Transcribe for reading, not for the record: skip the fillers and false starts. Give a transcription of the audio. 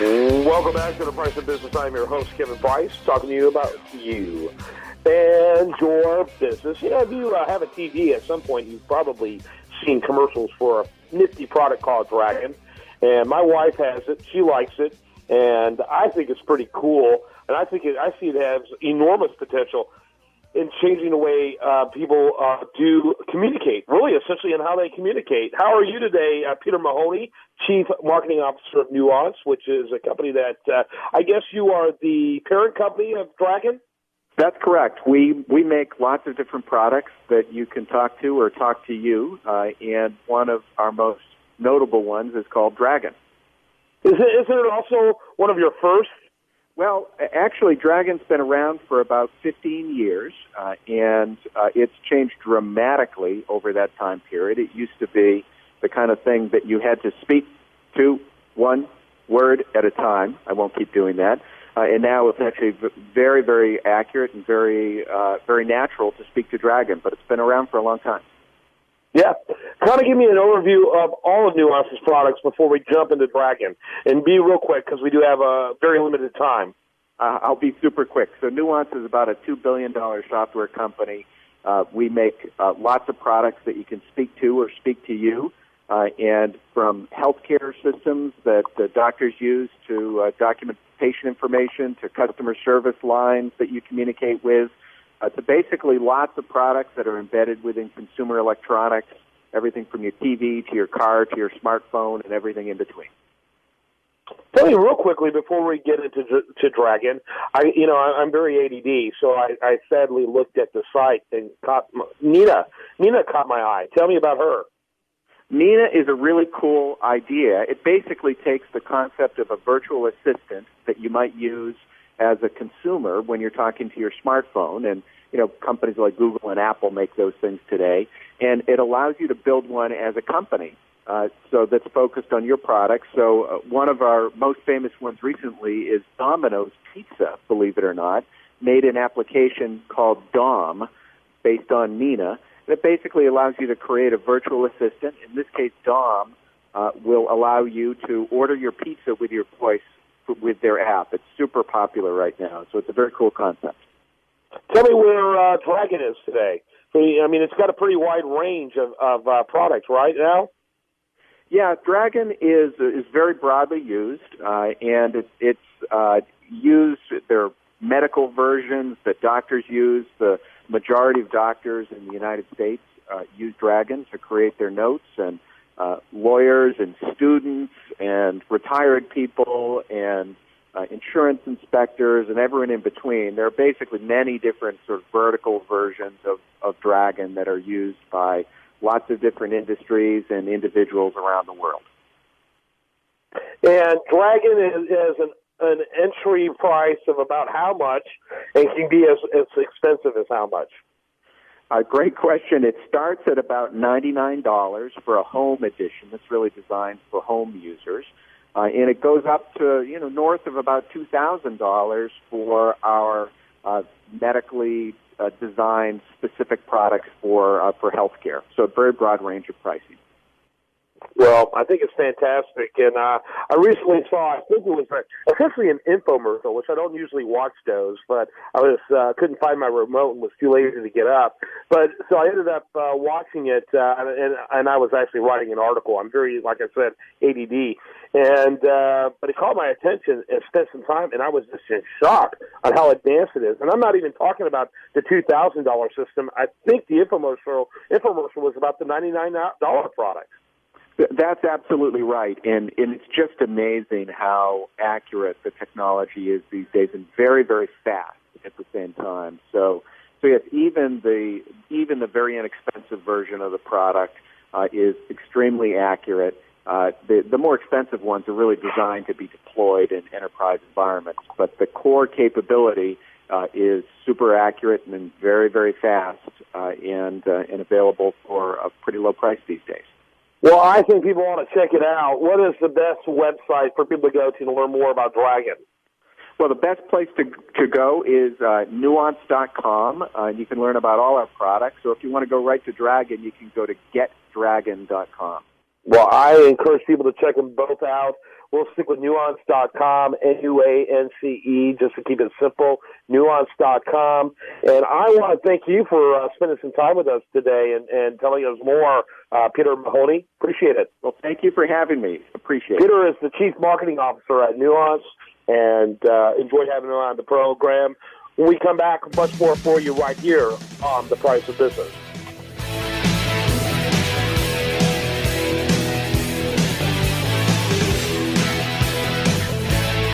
Welcome back to The Price of Business. I'm your host, Kevin Price, talking to you about you and your business. You know, if you have a TV at some point, you've probably seen commercials for a nifty product called Dragon. And my wife has it. She likes it. And I think it's pretty cool. And I see it has enormous potential in changing the way people do communicate, really essentially in how they communicate. How are you today, Peter Mahoney, Chief Marketing Officer of Nuance, which is a company that I guess you are the parent company of Dragon? That's correct. We make lots of different products that you can talk to or talk to you, and one of our most notable ones is called Dragon. Isn't it also one of your first? Well, actually, Dragon's been around for about 15 years, and it's changed dramatically over that time period. It used to be the kind of thing that you had to speak to one word at a time. I won't keep doing that. And now it's actually very, very accurate and very natural to speak to Dragon, but it's been around for a long time. Yeah. Kind of give me an overview of all of Nuance's products before we jump into Dragon. And be real quick, because we do have a very limited time. I'll be super quick. So Nuance is about a $2 billion software company. We make lots of products that you can speak to or speak to you, and from healthcare systems that the doctors use to document patient information to customer service lines that you communicate with, to basically lots of products that are embedded within consumer electronics, everything from your TV to your car to your smartphone and everything in between. Tell me real quickly before we get into Dragon. I'm very ADD, so I sadly looked at the site and Nina caught my eye. Tell me about her. Nina is a really cool idea. It basically takes the concept of a virtual assistant that you might use as a consumer when you're talking to your smartphone, and companies like Google and Apple make those things today, and it allows you to build one as a company, so that's focused on your products. So one of our most famous ones recently is Domino's Pizza, believe it or not, made an application called Dom, based on Nina, that basically allows you to create a virtual assistant. In this case, Dom will allow you to order your pizza with your voice with their app. It's super popular right now, so it's a very cool concept. Tell me where Dragon is today. I mean, it's got a pretty wide range of products right now. Yeah, Dragon is very broadly used, and it's used. There are medical versions that doctors use. The majority of doctors in the United States use Dragon to create their notes, and lawyers and students and retired people and insurance inspectors and everyone in between. There are basically many different sort of vertical versions of Dragon that are used by lots of different industries and individuals around the world. And Dragon is an entry price of about how much, and can be as expensive as how much? Great question. It starts at about $99 for a home edition. That's really designed for home users. And it goes up to, north of about $2,000 for our medically designed specific products for healthcare. So a very broad range of pricing. Well, I think it's fantastic, and I recently saw, I think it was essentially an infomercial, which I don't usually watch those, but I was couldn't find my remote and was too lazy to get up. But so I ended up watching it, and I was actually writing an article. I'm very, like I said, ADD, and but it caught my attention and spent some time, and I was just in shock on how advanced it is. And I'm not even talking about the $2,000 system. I think the infomercial was about the $99 product. That's absolutely right, and it's just amazing how accurate the technology is these days, and very, very fast at the same time. So yes, even the very inexpensive version of the product is extremely accurate. The more expensive ones are really designed to be deployed in enterprise environments, but the core capability is super accurate and very, very fast, and available for a pretty low price these days. Well, I think people want to check it out. What is the best website for people to go to learn more about Dragon? Well, the best place to go is nuance.com. You can learn about all our products. So if you want to go right to Dragon, you can go to getdragon.com. Well, I encourage people to check them both out. We'll stick with nuance.com, Nuance, just to keep it simple, nuance.com. And I want to thank you for spending some time with us today and telling us more, Peter Mahoney. Appreciate it. Well, thank you for having me. Appreciate it. Peter is the Chief Marketing Officer at Nuance, and enjoyed having him on the program. When we come back, much more for you right here on The Price of Business.